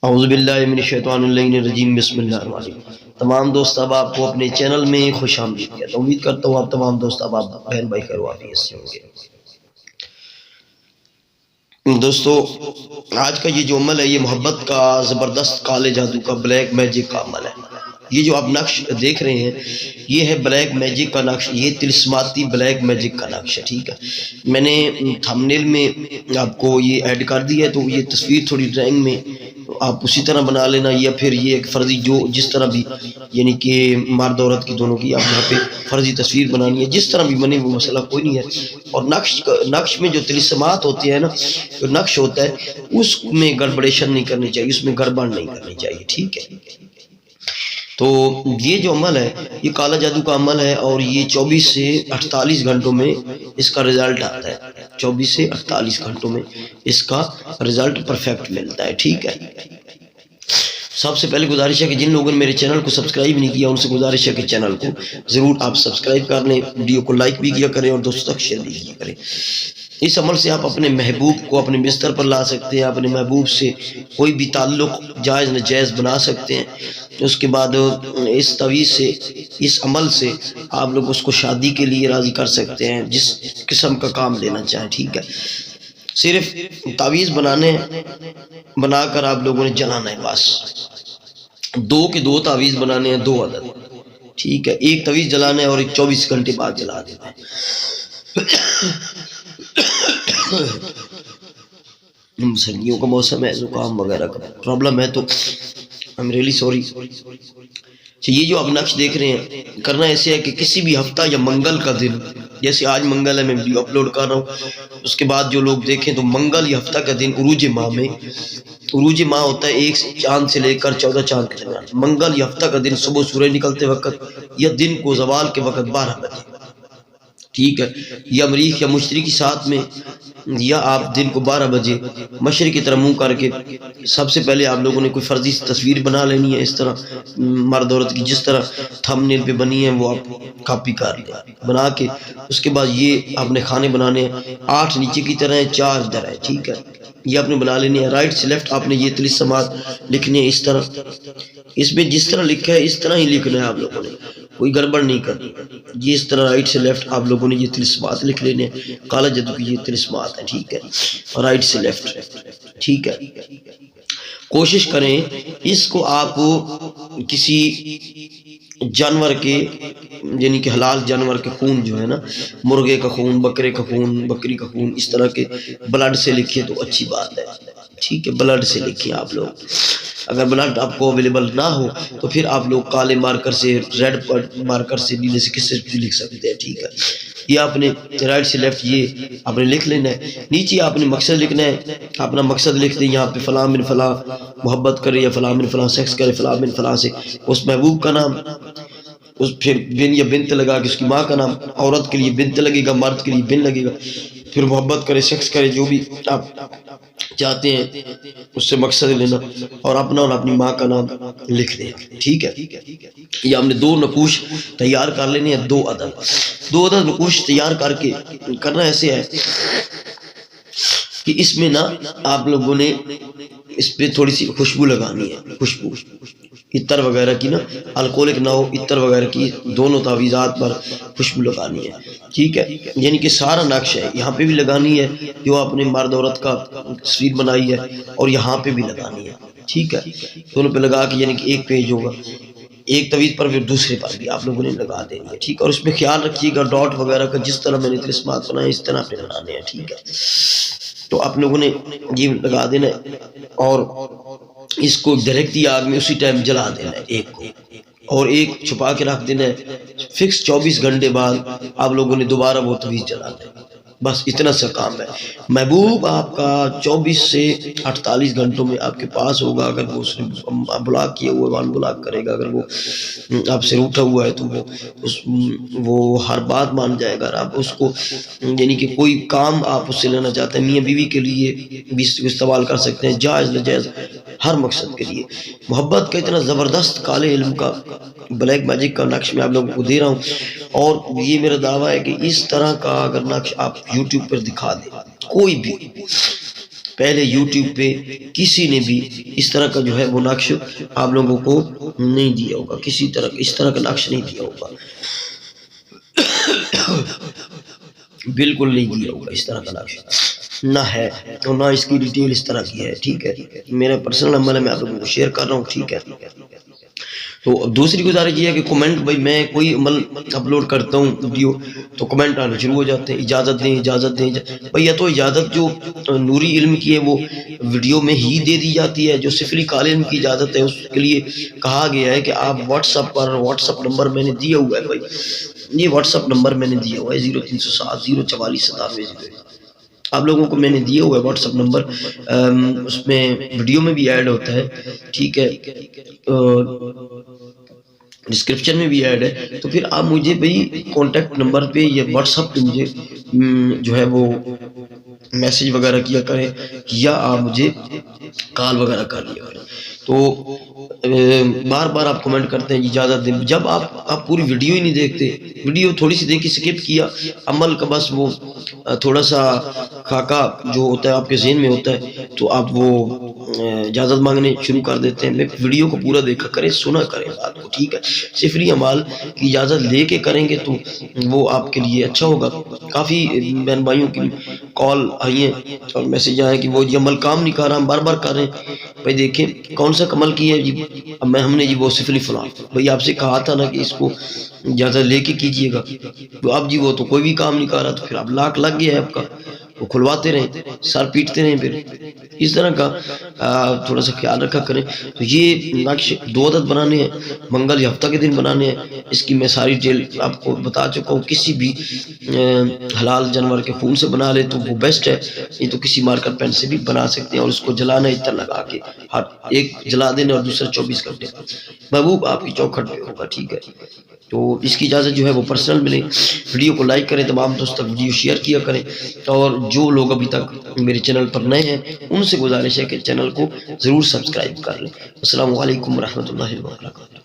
اعوذ باللہ من الشیطان الرجیم، بسم اللہ الرحمن الرحیم۔ تمام دوست احباب کو اپنے چینل میں خوش آمدید کہتا ہوں۔ امید کرتا ہوں آپ تمام دوست احباب بہن بھائی خیر و عافیت سے ہوں گے۔ دوستو، آج کا یہ جو عمل ہے یہ محبت کا زبردست کالے جادو کا بلیک میجک کا عمل ہے۔ یہ جو آپ نقش دیکھ رہے ہیں یہ ہے بلیک میجک کا نقش، یہ طلسماتی بلیک میجک کا نقش ہے، ٹھیک ہے۔ میں نے تھمبنیل میں آپ کو یہ ایڈ کر دیا ہے، تو یہ تصویر تھوڑی ڈرائنگ میں آپ اسی طرح بنا لینا، یا پھر یہ ایک فرضی جو جس طرح بھی یعنی کہ مرد عورت کی دونوں کی آپ یہاں پہ فرضی تصویر بنانی ہے، جس طرح بھی بنے وہ مسئلہ کوئی نہیں ہے۔ اور نقش میں جو طلسمات ہوتے ہیں نا، جو نقش ہوتا ہے اس میں گڑبڑیشن نہیں کرنی چاہیے، اس میں گڑبڑ نہیں کرنی چاہیے، ٹھیک ہے۔ تو یہ جو عمل ہے یہ کالا جادو کا عمل ہے، اور یہ 24 سے 48 گھنٹوں میں اس کا رزلٹ آتا ہے۔ 24 سے 48 گھنٹوں میں اس کا رزلٹ پرفیکٹ ملتا ہے، ٹھیک ہے۔ سب سے پہلے گزارش ہے کہ جن لوگوں نے میرے چینل کو سبسکرائب نہیں کیا ان سے گزارش ہے کہ چینل کو ضرور آپ سبسکرائب کر لیں، ویڈیو کو لائک بھی کیا کریں اور دوستوں تک شیئر بھی کیا کریں۔ اس عمل سے آپ اپنے محبوب کو اپنے بستر پر لا سکتے ہیں، اپنے محبوب سے کوئی بھی تعلق جائز ناجائز بنا سکتے ہیں۔ اس کے بعد اس تعویذ سے، اس عمل سے آپ لوگ اس کو شادی کے لیے راضی کر سکتے ہیں، جس قسم کا کام لینا چاہیں، ٹھیک ہے۔ صرف تعویذ بنا کر آپ لوگوں نے جلانا ہے، بس 2 کے 2 تعویذ بنانے ہیں، 2 عدد، ٹھیک ہے۔ ایک تعویذ جلانا ہے اور 24 گھنٹے بعد جلا دینا ہے۔ سردیوں کا موسم ہے، زکام وغیرہ کا پرابلم ہے، تو I'm really sorry۔ یہ جو آپ نقش دیکھ رہے ہیں کرنا ایسے ہے کہ کسی بھی ہفتہ یا منگل کا دن، جیسے آج منگل ہے میں ویڈیو اپلوڈ کر رہا ہوں، اس کے بعد جو لوگ دیکھیں تو منگل یا ہفتہ کا دن عروج ماہ میں، عروج ماہ ہوتا ہے 1 چاند سے لے کر 14 چاند کے درمیان، منگل یا ہفتہ کا دن صبح سورج نکلتے وقت یا دن کو زوال کے وقت 12 بجے، ٹھیک ہے۔ یا مریخ یا مشتری کی ساتھ میں، یا آپ دن کو 12 بجے مشرق کی طرف منہ کر کے سب سے پہلے آپ لوگوں نے کوئی فرضی تصویر بنا لینی ہے، اس طرح مرد عورت کی جس طرح تھمبنیل پہ بنی ہے وہ آپ کاپی کر لیں بنا کے۔ اس کے بعد یہ آپ نے کھانے بنانے ہیں، 8 نیچے کی طرح ہے، 4 ادھر ہے، ٹھیک ہے۔ یہ آپ نے بنا لینی ہے، رائٹ سے لیفٹ آپ نے یہ طلسمات لکھنے ہیں اس طرح، اس میں جس طرح لکھا ہے اس طرح ہی لکھنا ہے آپ لوگوں نے، کوئی گڑبڑ نہیں کرنی۔ یہ اس طرح رائٹ سے لیفٹ آپ لوگوں نے یہ طلسمات لکھ لینے، کالا جادو کی یہ طلسمات ہیں، ٹھیک ہے، رائٹ سے لیفٹ، ٹھیک ہے۔ کوشش کریں اس کو آپ کسی جانور کے یعنی کہ حلال جانور کے خون جو ہے نا، مرغے کا خون، بکرے کا خون، بکری کا خون، اس طرح کے بلڈ سے لکھیں تو اچھی بات ہے، ٹھیک ہے۔ بلڈ سے لکھیں آپ لوگ، اگر بلڈ آپ کو اویلیبل نہ ہو تو پھر آپ لوگ کالے مارکر سے، ریڈ مارکر سے، نیلے سے، کس سے بھی لکھ سکتے ہیں، ٹھیک ہے۔ یہ آپ نے رائٹ سے لیفٹ یہ آپ نے لکھ لینا ہے۔ نیچے آپ نے مقصد لکھنا ہے، اپنا مقصد لکھ دیں یہاں پہ، فلاں بن فلاں محبت کرے یا فلاں بن فلاں سیکس کرے فلاں بن فلاں سے، اس محبوب کا نام، اس پھر بن یا بنت لگا کے اس کی ماں کا نام، عورت کے لیے بنت لگے گا، مرد کے لیے بن لگے گا، پھر محبت کرے، سیکس کرے، جو بھی آپ چاہتے ہیں اس سے مقصد لینا، اور اپنا اور اپنی ماں کا نام لکھ دیں، ٹھیک ہے۔ یہ ہم نے 2 نقوش تیار کر لینے ہیں، 2 عدد نقوش تیار کر کے کرنا ایسے ہے کہ اس میں نا آپ لوگوں نے اس پہ تھوڑی سی خوشبو لگانی ہے، خوشبو عطر وغیرہ کی نا، الکولک نہ ہو، عطر وغیرہ کی، دونوں تعویذات پر خوشبو لگانی ہے، ٹھیک ہے۔ یعنی کہ سارا نقش ہے، یہاں پہ بھی لگانی ہے جو آپ نے مرد عورت کا تصویر بنائی ہے، اور یہاں پہ بھی لگانی ہے، ٹھیک ہے۔ دونوں پہ لگا کے یعنی کہ ایک پیج ہوگا، ایک تعویذ پر پھر دوسرے پر بھی آپ لوگوں نے لگا دینی ہے، ٹھیک ہے۔ اور اس میں خیال رکھیے گا ڈاٹ وغیرہ کا، جس طرح میں نے طلسمات بنائے اس طرح پہ بنانے ہیں، ٹھیک ہے۔ تو آپ لوگوں نے یہ لگا دینا ہے، اور اس کو ڈائریکٹ آگ میں اسی ٹائم جلا دینا ہے ایک کو، اور ایک چھپا کے رکھ دینا ہے۔ فکس 24 گھنٹے بعد آپ لوگوں نے دوبارہ وہ تعویذ جلانا ہے، بس اتنا سا کام ہے۔ محبوب آپ کا 24 سے 48 گھنٹوں میں آپ کے پاس ہوگا، اگر وہ اس نے بلاک کیا ہوا ہے وان بلاک کرے گا، اگر وہ آپ سے روٹھا ہوا ہے تو وہ ہر بات مان جائے گا۔ آپ اس کو یعنی کہ کوئی کام آپ اس سے لینا چاہتے ہیں، میاں بیوی کے لیے بھی استعمال کر سکتے ہیں، جائز ناجائز ہر مقصد کے لیے۔ محبت کا اتنا زبردست کالے علم کا بلیک میجک کا نقش میں آپ لوگوں کو دے رہا ہوں، اور یہ میرا دعویٰ ہے کہ اس طرح کا اگر نقش آپ یوٹیوب پر دکھا دیں کوئی بھی، پہلے یوٹیوب پہ کسی نے بھی اس طرح کا جو ہے وہ نقش آپ لوگوں کو نہیں دیا ہوگا، کسی طرح اس طرح کا نقش نہیں دیا ہوگا، بالکل نہیں دیا ہوگا اس طرح کا نقش، نہ ہے اور نہ اس کی ڈیٹیل اس طرح کی ہے، ٹھیک ہے۔ میرا پرسنل نمبر ہے، میں آپ لوگوں کو شیئر کر رہا ہوں، ٹھیک ہے۔ تو دوسری گزارش یہ ہے کہ کمنٹ، بھائی میں کوئی عمل اپلوڈ کرتا ہوں ویڈیو تو کمنٹ آنے شروع ہو جاتے ہیں، اجازت دیں اجازت دیں، بھائی یا تو اجازت جو نوری علم کی ہے وہ ویڈیو میں ہی دے دی جاتی ہے، جو صفری کال علم کی اجازت ہے اس کے لیے کہا گیا ہے کہ آپ واٹس ایپ پر، واٹس ایپ نمبر میں نے دیا ہوا ہے، بھائی یہ واٹس ایپ نمبر میں نے دیا ہوا ہے 0307 044 97 آپ لوگوں کو میں نے دیا ہوا ہے واٹس ایپ نمبر، اس میں ویڈیو میں بھی ایڈ ہوتا ہے، ٹھیک ہے، ڈسکرپشن میں بھی ایڈ ہے، تو پھر آپ مجھے بھائی کانٹیکٹ نمبر پہ یا واٹس ایپ پہ مجھے جو ہے وہ میسج وغیرہ کیا کریں یا آپ مجھے کال وغیرہ کر لیا کریں۔ تو بار بار آپ کمنٹ کرتے ہیں اجازت دیں، جب آپ پوری ویڈیو ہی نہیں دیکھتے، ویڈیو تھوڑی سی دیکھی سکپ کیا، عمل کا بس وہ تھوڑا سا خاکہ جو ہوتا ہے آپ کے ذہن میں ہوتا ہے تو آپ وہ اجازت مانگنے شروع کر دیتے ہیں۔ میں ویڈیو کو پورا دیکھا کریں، سنا کریں بات کو، ٹھیک ہے۔ صفری اعمال کی اجازت لے کے کریں گے تو وہ آپ کے لیے اچھا ہوگا۔ کافی بہن بھائیوں کی کال آئی ہیں اور میسج آئے کہ وہ یہ عمل کام نہیں کر رہا، ہم بار بار کر رہے ہیں، بھائی دیکھیں کون سا عمل کیا ہے جی، اب ہم نے جی وہ صفری فلاں، بھائی آپ سے کہا تھا نا کہ اس کو اجازت لے کے کیجئے گا، تو اب جی وہ تو کوئی بھی کام نہیں کر رہا، تو پھر اب لاک لگ گیا ہے آپ کا، وہ کھلواتے رہیں، سر پیٹتے رہیں، پھر اس طرح کا تھوڑا سا خیال رکھا کریں۔ تو یہ نقش 2 عدد بنانے ہیں، منگل یا ہفتہ کے دن بنانے ہیں، اس کی میں ساری ڈیل آپ کو بتا چکا ہوں۔ کسی بھی حلال جانور کے خون سے بنا لے تو وہ بیسٹ ہے، یہ تو کسی مارکر پین سے بھی بنا سکتے ہیں، اور اس کو جلانا اتنا لگا کے ہر ایک جلا دینا اور دوسرا 24 گھنٹے محبوب آپ کی چوکھٹ پہ ہوگا، ٹھیک ہے۔ تو اس کی اجازت جو ہے وہ پرسنل ملے، ویڈیو کو لائک کریں، تمام دوست تک ویڈیو شیئر کیا کریں، اور جو لوگ ابھی تک میرے چینل پر نئے ہیں ان سے گزارش ہے کہ چینل کو ضرور سبسکرائب کر لیں۔ السلام علیکم ورحمۃ اللہ وبرکاتہ۔